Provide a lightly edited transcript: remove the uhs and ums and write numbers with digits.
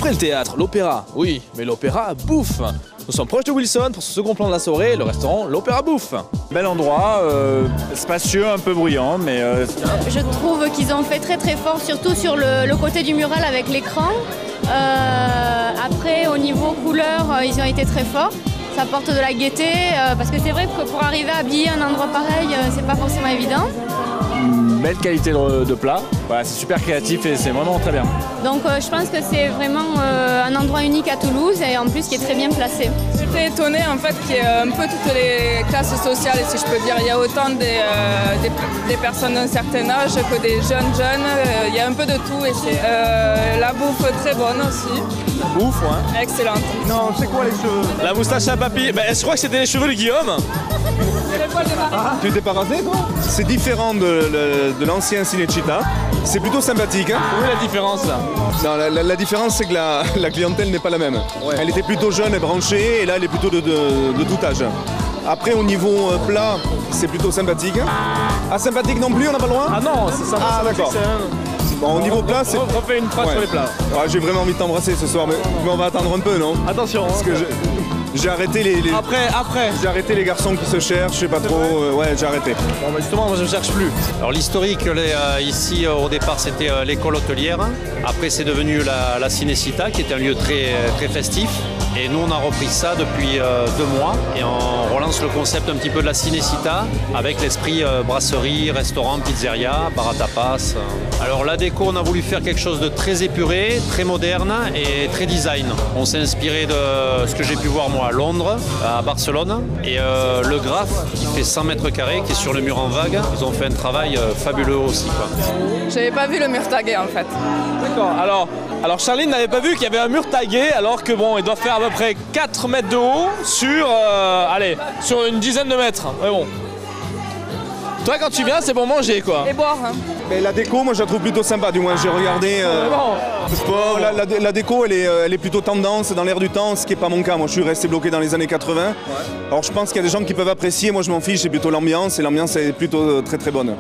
Après le théâtre, l'opéra, oui, mais l'opéra bouffe. Nous sommes proches de Wilson pour ce second plan de la soirée, le restaurant L'Opéra Bouffe. Bel endroit, spacieux, un peu bruyant, mais... Je trouve qu'ils ont fait très très fort, surtout sur le côté du mural avec l'écran. Après, au niveau couleur, ils ont été très forts. Ça apporte de la gaieté, parce que c'est vrai que pour arriver à habiller un endroit pareil, c'est pas forcément évident. Belle qualité de plat, voilà, c'est super créatif et c'est vraiment très bien. Donc je pense que c'est vraiment un endroit unique à Toulouse et en plus qui est très bien placé. J'étais étonnée en fait qu'il y ait un peu toutes les classes sociales, si je peux dire. Il y a autant des personnes d'un certain âge que des jeunes. Il y a un peu de tout et c'est la bouffe très bonne aussi. La bouffe, ouais. Excellente. Non, c'est quoi les cheveux? La moustache à papy, je crois que c'était les cheveux de Guillaume. Tu t'es pas rasé toi? C'est différent de l'ancien Cinecittà. C'est plutôt sympathique. Hein. Où est la différence là? Non, la différence c'est que la clientèle n'est pas la même. Ouais. Elle était plutôt jeune et branchée et là elle est plutôt de tout âge. Après au niveau plat, c'est plutôt sympathique. Ah sympathique non plus, on n'a pas le droit? Ah non, c'est ça. Ah d'accord. Bon, au niveau plat, c'est... On refait une phrase sur les plats. Ouais, j'ai vraiment envie de t'embrasser ce soir, mais on va attendre un peu, non? Attention. Parce que j'ai arrêté les... Après. J'ai arrêté les garçons qui se cherchent, je sais pas trop... ouais, j'ai arrêté. Bon, justement, moi je ne cherche plus. Alors l'historique, ici au départ c'était l'école hôtelière. Après c'est devenu la Cinecittà qui est un lieu très, très festif. Et nous on a repris ça depuis 2 mois et on relance le concept un petit peu de la Cinecittà avec l'esprit brasserie, restaurant, pizzeria, bar à tapas. Alors la déco, on a voulu faire quelque chose de très épuré, très moderne et très design. On s'est inspiré de ce que j'ai pu voir moi à Londres, à Barcelone et le Graphe qui fait 100 mètres carrés, qui est sur le mur en vague. Ils ont fait un travail fabuleux aussi, quoi. J'avais pas vu le mur tagué en fait. D'accord, alors Charline n'avait pas vu qu'il y avait un mur tagué alors que bon, il doit faire à peu près 4 mètres de haut sur une dizaine de mètres. Mais bon. Toi quand tu viens, c'est pour manger quoi. Et boire. Hein. Mais la déco, moi je la trouve plutôt sympa, du moins j'ai regardé... Bon. La déco, elle est plutôt tendance, dans l'air du temps, ce qui n'est pas mon cas. Moi je suis resté bloqué dans les années 80. Ouais. Alors je pense qu'il y a des gens qui peuvent apprécier, moi je m'en fiche, c'est plutôt l'ambiance et l'ambiance est plutôt très très bonne.